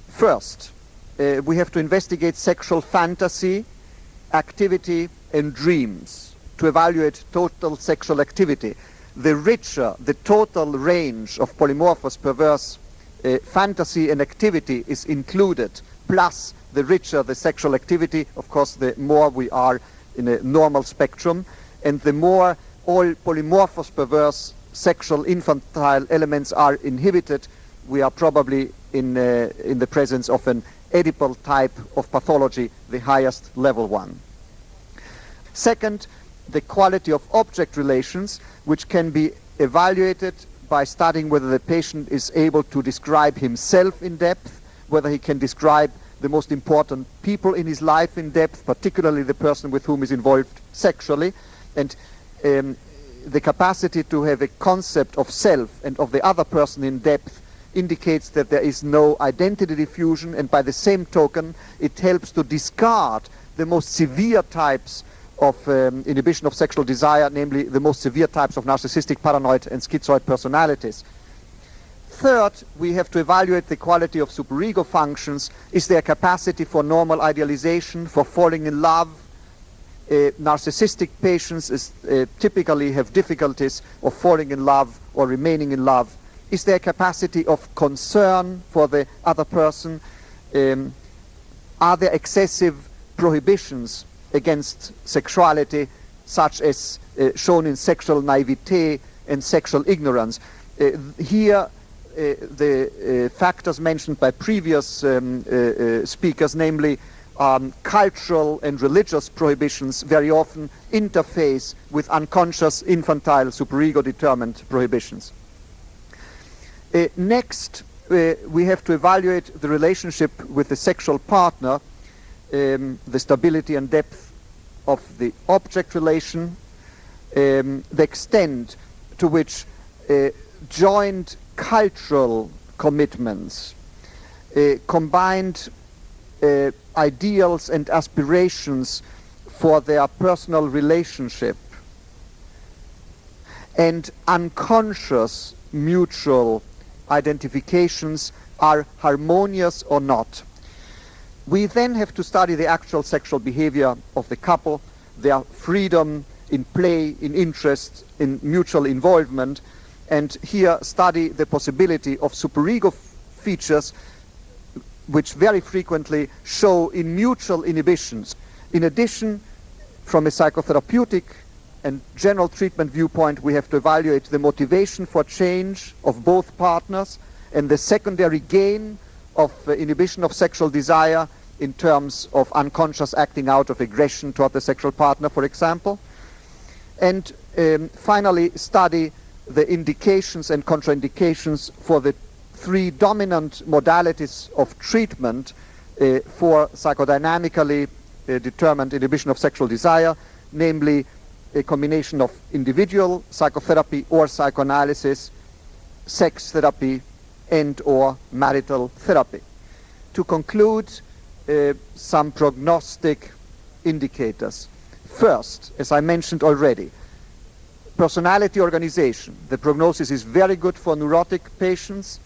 First, we have to investigate sexual fantasy, activity, and dreams to evaluate total sexual activity. The richer the total range of polymorphous, perverse fantasy and activity is included, plus the richer the sexual activity, of course, the more we are in a normal spectrum, and the more all polymorphous, perverse, sexual, infantile elements are inhibited, we are probably in the presence of an Oedipal type of pathology, the highest level one. Second, the quality of object relations, which can be evaluated by studying whether the patient is able to describe himself in depth, whether he can describe the most important people in his life in depth, particularly the person with whom is involved sexually, and the capacity to have a concept of self and of the other person in depth indicates that there is no identity diffusion, and by the same token it helps to discard the most severe types of inhibition of sexual desire, namely the most severe types of narcissistic, paranoid, and schizoid personalities. Third, we have to evaluate the quality of superego functions. Is there capacity for normal idealization, for falling in love? Narcissistic patients typically have difficulties of falling in love or remaining in love. Is there capacity of concern for the other person? Are there excessive prohibitions against sexuality, such as shown in sexual naivete and sexual ignorance? Here, the factors mentioned by previous speakers, namely cultural and religious prohibitions, very often interface with unconscious, infantile, superego determined prohibitions. Next, we have to evaluate the relationship with the sexual partner, the stability and depth of the object relation, the extent to which joint cultural commitments, combined ideals and aspirations for their personal relationship, and unconscious mutual identifications are harmonious or not. We then have to study the actual sexual behavior of the couple, their freedom in play, in interest, in mutual involvement, and here study the possibility of superego features which very frequently show in mutual inhibitions. In addition, from a psychotherapeutic and general treatment viewpoint, we have to evaluate the motivation for change of both partners and the secondary gain of inhibition of sexual desire in terms of unconscious acting out of aggression toward the sexual partner, for example. And finally, study the indications and contraindications for the three dominant modalities of treatment for psychodynamically determined inhibition of sexual desire, namely a combination of individual psychotherapy or psychoanalysis, sex therapy, and or marital therapy. To conclude, some prognostic indicators. First, as I mentioned already, personality organization. The prognosis is very good for neurotic patients,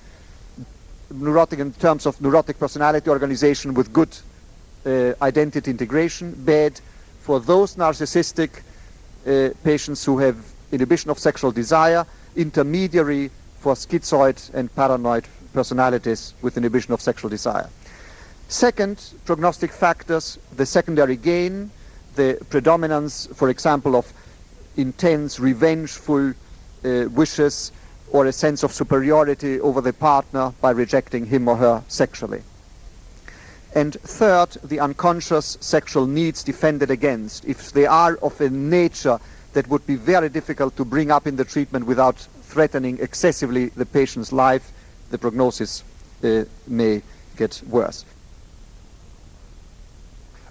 neurotic in terms of neurotic personality organization with good identity integration, bad for those narcissistic patients who have inhibition of sexual desire, intermediary for schizoid and paranoid personalities with inhibition of sexual desire. Second, prognostic factors, the secondary gain, the predominance, for example, of intense, revengeful wishes or a sense of superiority over the partner by rejecting him or her sexually. And third, the unconscious sexual needs defended against, if they are of a nature that would be very difficult to bring up in the treatment without threatening excessively the patient's life, the prognosis may get worse.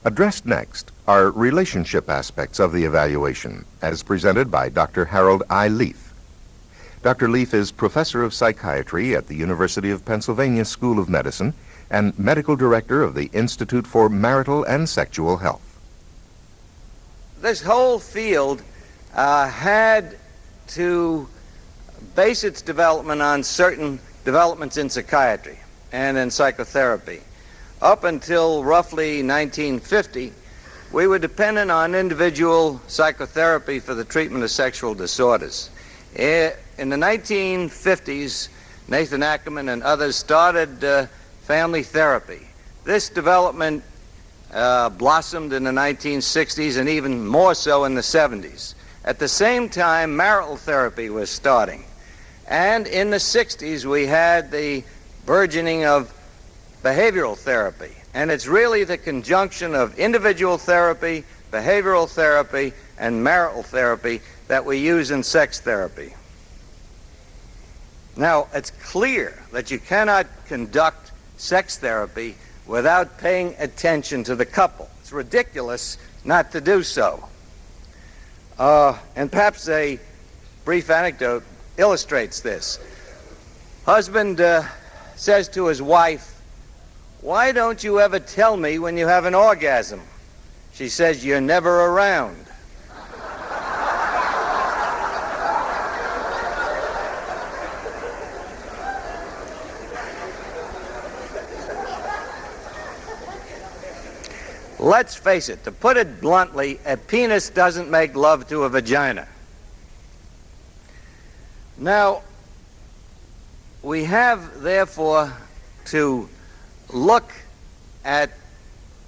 Addressed next are relationship aspects of the evaluation, as presented by Dr. Harold I. Lief. Dr. Lief is professor of psychiatry at the University of Pennsylvania School of Medicine and medical director of the Institute for Marital and Sexual Health. This whole field had to base its development on certain developments in psychiatry and in psychotherapy. Up until roughly 1950, we were dependent on individual psychotherapy for the treatment of sexual disorders. In the 1950s, Nathan Ackerman and others started family therapy. This development blossomed in the 1960s and even more so in the 70s. At the same time, marital therapy was starting. And in the 60s, we had the burgeoning of behavioral therapy. And it's really the conjunction of individual therapy, behavioral therapy, and marital therapy that we use in sex therapy. Now, it's clear that you cannot conduct sex therapy without paying attention to the couple. It's ridiculous not to do so. And perhaps a brief anecdote illustrates this. Husband says to his wife, "Why don't you ever tell me when you have an orgasm?" She says, "You're never around." Let's face it, to put it bluntly, a penis doesn't make love to a vagina. Now, we have, therefore, to look at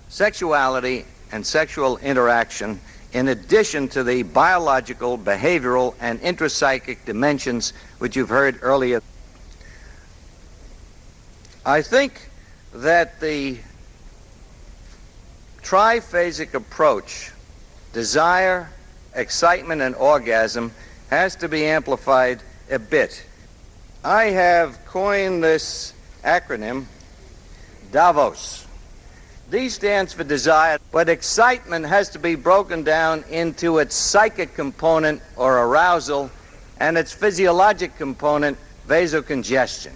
sexuality and sexual interaction in addition to the biological, behavioral, and intrapsychic dimensions which you've heard earlier. I think that the triphasic approach, desire, excitement, and orgasm, has to be amplified a bit. I have coined this acronym, DAVOS. D stands for desire, but excitement has to be broken down into its psychic component, or arousal, and its physiologic component, vasocongestion.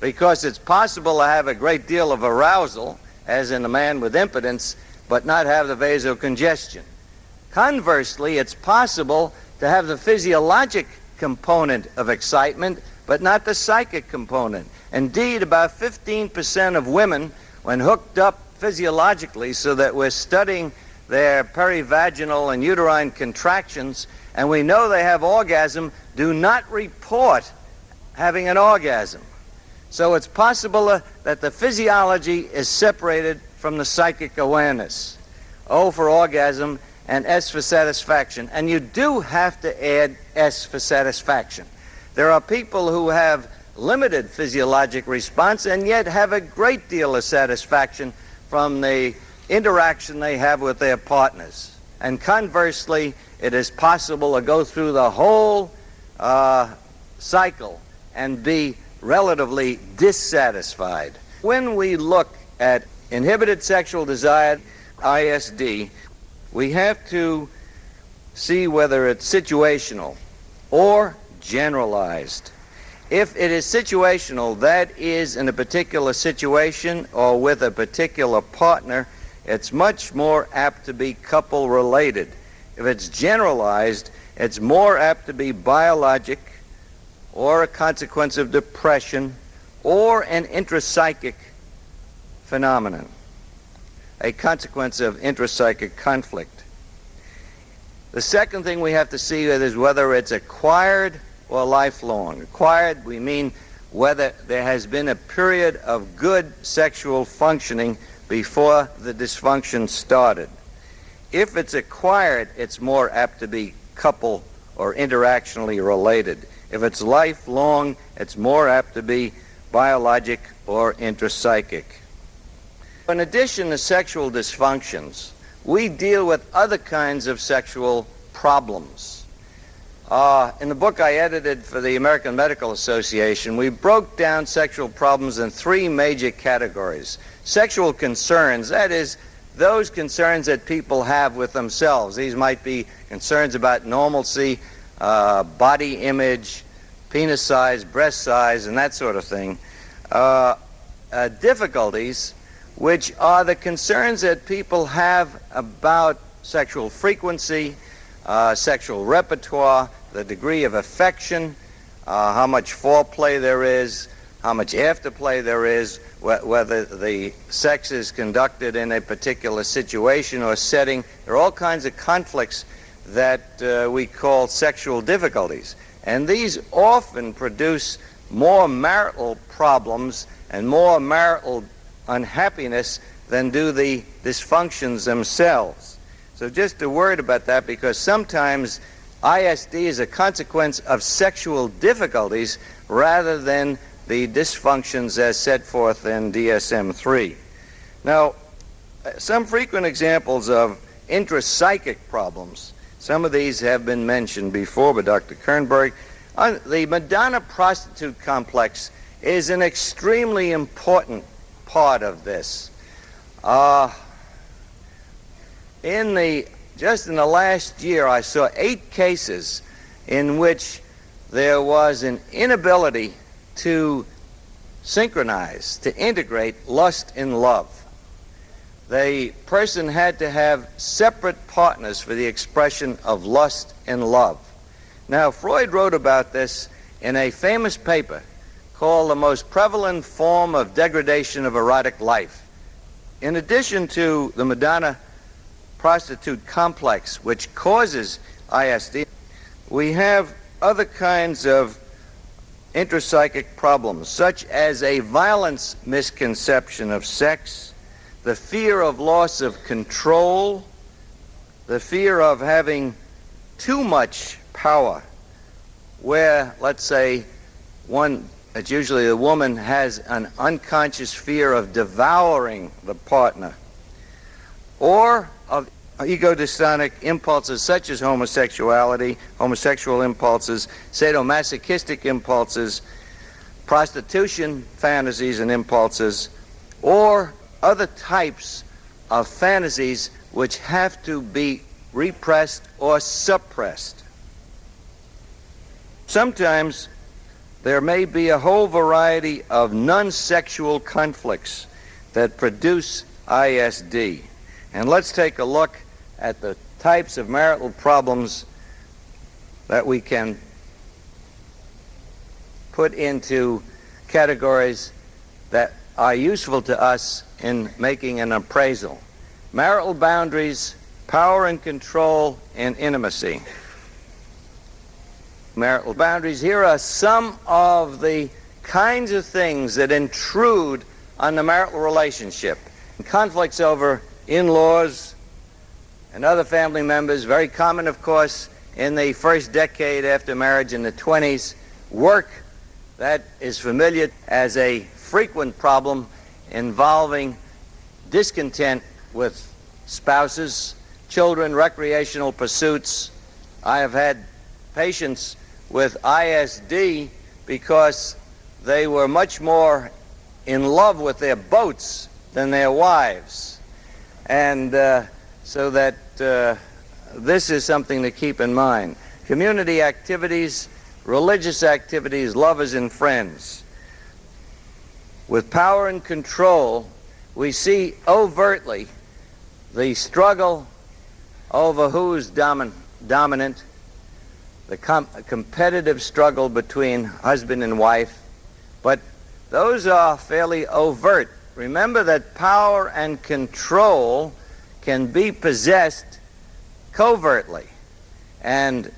Because it's possible to have a great deal of arousal, as in a man with impotence, but not have the vasocongestion. Conversely, it's possible to have the physiologic component of excitement, but not the psychic component. Indeed, about 15% of women, when hooked up physiologically, so that we're studying their perivaginal and uterine contractions, and we know they have orgasm, do not report having an orgasm. So it's possible that the physiology is separated from the psychic awareness. O for orgasm, and S for satisfaction. And you do have to add S for satisfaction. There are people who have limited physiologic response and yet have a great deal of satisfaction from the interaction they have with their partners. And conversely, it is possible to go through the whole cycle and be relatively dissatisfied. When we look at inhibited sexual desire, ISD, we have to see whether it's situational or generalized. If it is situational, that is in a particular situation or with a particular partner, it's much more apt to be couple-related. If it's generalized, it's more apt to be biologic or a consequence of depression or an intrapsychic phenomenon, a consequence of intrapsychic conflict. The second thing we have to see is whether it's acquired or lifelong. Acquired, we mean whether there has been a period of good sexual functioning before the dysfunction started. If it's acquired, it's more apt to be couple or interactionally related. If it's lifelong, it's more apt to be biologic or intrapsychic. In addition to sexual dysfunctions, we deal with other kinds of sexual problems. In the book I edited for the American Medical Association, we broke down sexual problems in three major categories. Sexual concerns, that is, those concerns that people have with themselves. These might be concerns about normalcy, body image, penis size, breast size, and that sort of thing. Difficulties, which are the concerns that people have about sexual frequency, sexual repertoire, the degree of affection, how much foreplay there is, how much afterplay there is, whether the sex is conducted in a particular situation or setting. There are all kinds of conflicts that we call sexual difficulties. And these often produce more marital problems and more marital unhappiness than do the dysfunctions themselves. So just a word about that, because sometimes ISD is a consequence of sexual difficulties rather than the dysfunctions as set forth in DSM-3. Now, some frequent examples of intrapsychic problems. Some of these have been mentioned before by Dr. Kimberg. The Madonna-prostitute complex is an extremely important part of this. Just in the last year, I saw 8 cases in which there was an inability to synchronize, to integrate lust and love. The person had to have separate partners for the expression of lust and love. Now, Freud wrote about this in a famous paper called The Most Prevalent Form of Degradation of Erotic Life. In addition to the Madonna prostitute complex, which causes ISD, we have other kinds of intrapsychic problems, such as a violence misconception of sex, the fear of loss of control, the fear of having too much power, where, let's say, it's usually the woman has an unconscious fear of devouring the partner, or of ego-dystonic impulses such as homosexuality, homosexual impulses, sadomasochistic impulses, prostitution fantasies and impulses, or other types of fantasies which have to be repressed or suppressed. Sometimes there may be a whole variety of non-sexual conflicts that produce ISD. And let's take a look at the types of marital problems that we can put into categories that are useful to us in making an appraisal. Marital boundaries, power and control, and intimacy. Marital boundaries, here are some of the kinds of things that intrude on the marital relationship. Conflicts over in-laws, and other family members, very common, of course, in the first decade after marriage in the 20s. Work, that is familiar as a frequent problem involving discontent with spouses, children, recreational pursuits. I have had patients with ISD because they were much more in love with their boats than their wives. And so that this is something to keep in mind. Community activities, religious activities, lovers and friends. With power and control, we see overtly the struggle over who's dominant, the competitive struggle between husband and wife, but those are fairly overt. Remember that power and control can be possessed covertly, and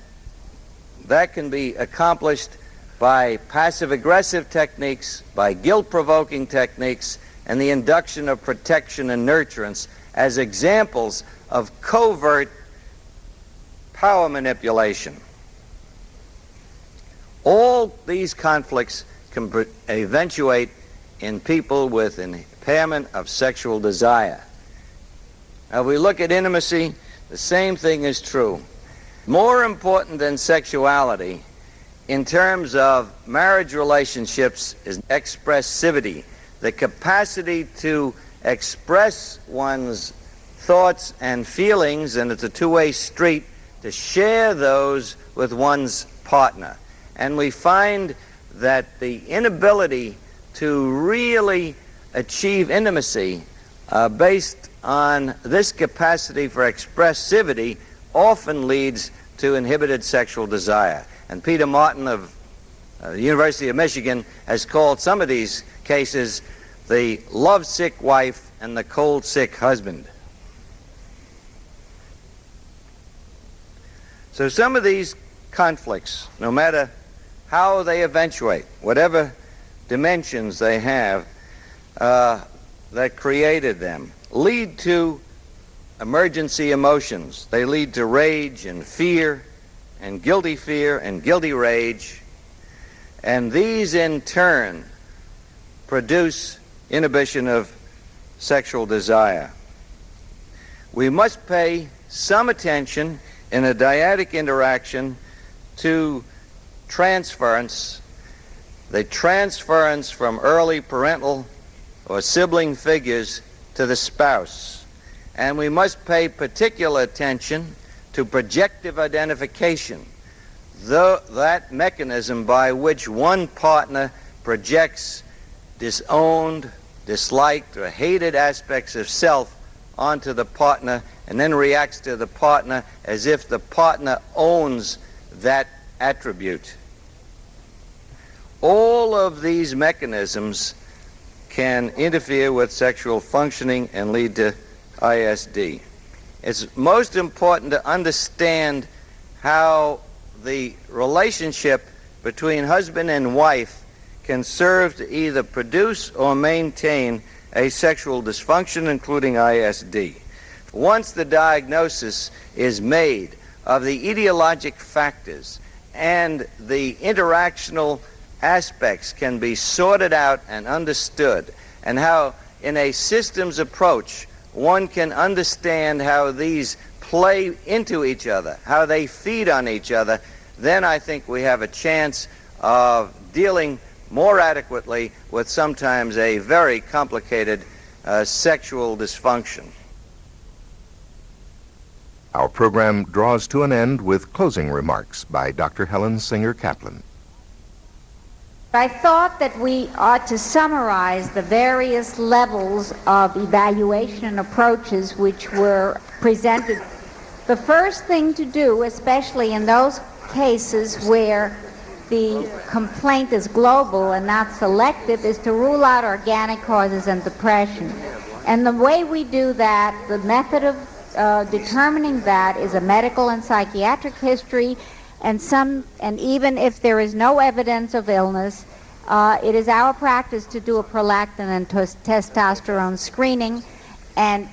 that can be accomplished by passive-aggressive techniques, by guilt-provoking techniques, and the induction of protection and nurturance as examples of covert power manipulation. All these conflicts can eventuate in people with impairment of sexual desire. Now, if we look at intimacy, the same thing is true. More important than sexuality in terms of marriage relationships is expressivity, the capacity to express one's thoughts and feelings, and it's a two-way street, to share those with one's partner. And we find that the inability to really achieve intimacy based on this capacity for expressivity often leads to inhibited sexual desire. And Peter Martin of the University of Michigan has called some of these cases the lovesick wife and the cold-sick husband. So some of these conflicts, no matter how they eventuate, whatever dimensions they have that created them, lead to emergency emotions. They lead to rage and fear and guilty rage, and these in turn produce inhibition of sexual desire. We must pay some attention in a dyadic interaction to transference, the transference from early parental or sibling figures to the spouse. And we must pay particular attention to projective identification, that mechanism by which one partner projects disowned, disliked, or hated aspects of self onto the partner and then reacts to the partner as if the partner owns that attribute. All of these mechanisms can interfere with sexual functioning and lead to ISD. It's most important to understand how the relationship between husband and wife can serve to either produce or maintain a sexual dysfunction, including ISD. Once the diagnosis is made of the etiologic factors and the interactional aspects can be sorted out and understood, and how in a systems approach one can understand how these play into each other, how they feed on each other, then I think we have a chance of dealing more adequately with sometimes a very complicated sexual dysfunction. Our program draws to an end with closing remarks by Dr. Helen Singer-Kaplan. I thought that we ought to summarize the various levels of evaluation approaches which were presented. The first thing to do, especially in those cases where the complaint is global and not selective, is to rule out organic causes and depression. And the way we do that, the method of determining that is a medical and psychiatric history, and even if there is no evidence of illness, it is our practice to do a prolactin and testosterone screening, and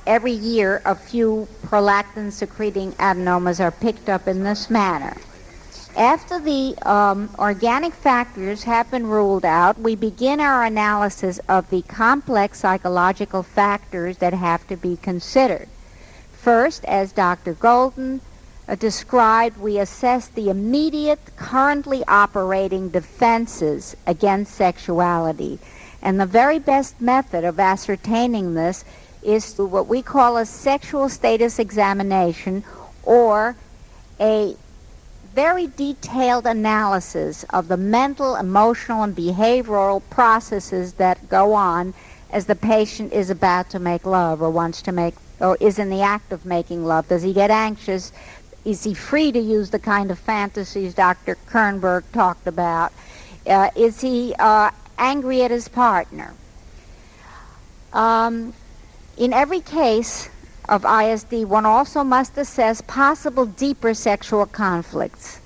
every year a few prolactin-secreting adenomas are picked up in this manner. After the organic factors have been ruled out, we begin our analysis of the complex psychological factors that have to be considered. First, as Dr. Golden described, we assess the immediate, currently operating defenses against sexuality. And the very best method of ascertaining this is through what we call a sexual status examination, or a very detailed analysis of the mental, emotional, and behavioral processes that go on as the patient is about to make love or wants to make, or is in the act of making love. Does he get anxious? Is he free to use the kind of fantasies Dr. Kimberg talked about? Is he angry at his partner? In every case of ISD, one also must assess possible deeper sexual conflicts.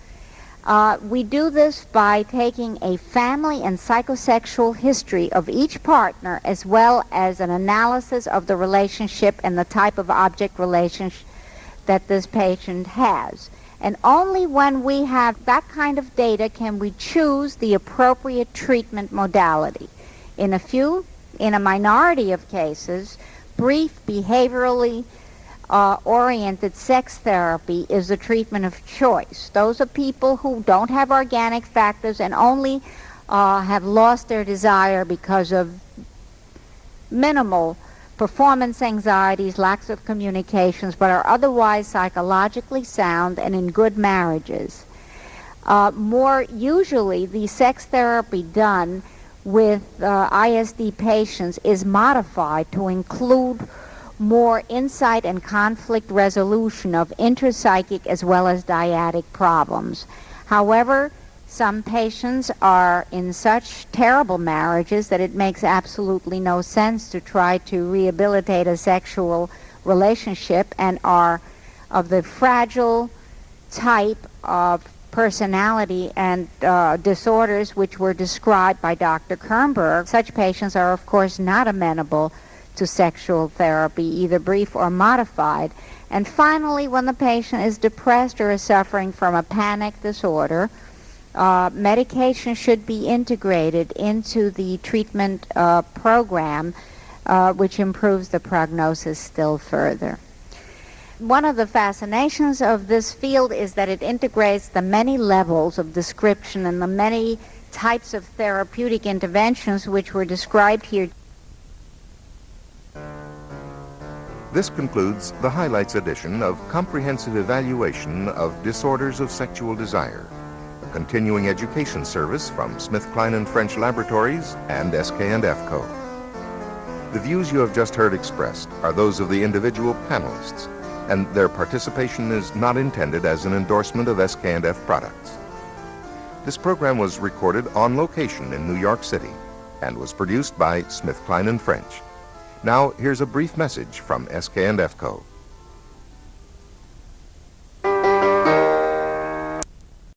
We do this by taking a family and psychosexual history of each partner, as well as an analysis of the relationship and the type of object relationship that this patient has. And only when we have that kind of data can we choose the appropriate treatment modality. In a minority of cases, brief, behaviorally oriented sex therapy is the treatment of choice. Those are people who don't have organic factors and only have lost their desire because of minimal performance anxieties, lacks of communications, but are otherwise psychologically sound and in good marriages. More usually, the sex therapy done with ISD patients is modified to include more insight and conflict resolution of interpsychic as well as dyadic problems. However, some patients are in such terrible marriages that it makes absolutely no sense to try to rehabilitate a sexual relationship and are of the fragile type of personality and disorders which were described by Dr. Kimberg. Such patients are, of course, not amenable to sexual therapy, either brief or modified. And finally, when the patient is depressed or is suffering from a panic disorder, medication should be integrated into the treatment program, which improves the prognosis still further. One of the fascinations of this field is that it integrates the many levels of description and the many types of therapeutic interventions which were described here. This concludes the highlights edition of Comprehensive Evaluation of Disorders of Sexual Desire, a continuing education service from SmithKline & French Laboratories and SK&F Co. The views you have just heard expressed are those of the individual panelists, and their participation is not intended as an endorsement of SK&F products. This program was recorded on location in New York City and was produced by SmithKline & French. Now, here's a brief message from SK&F Co.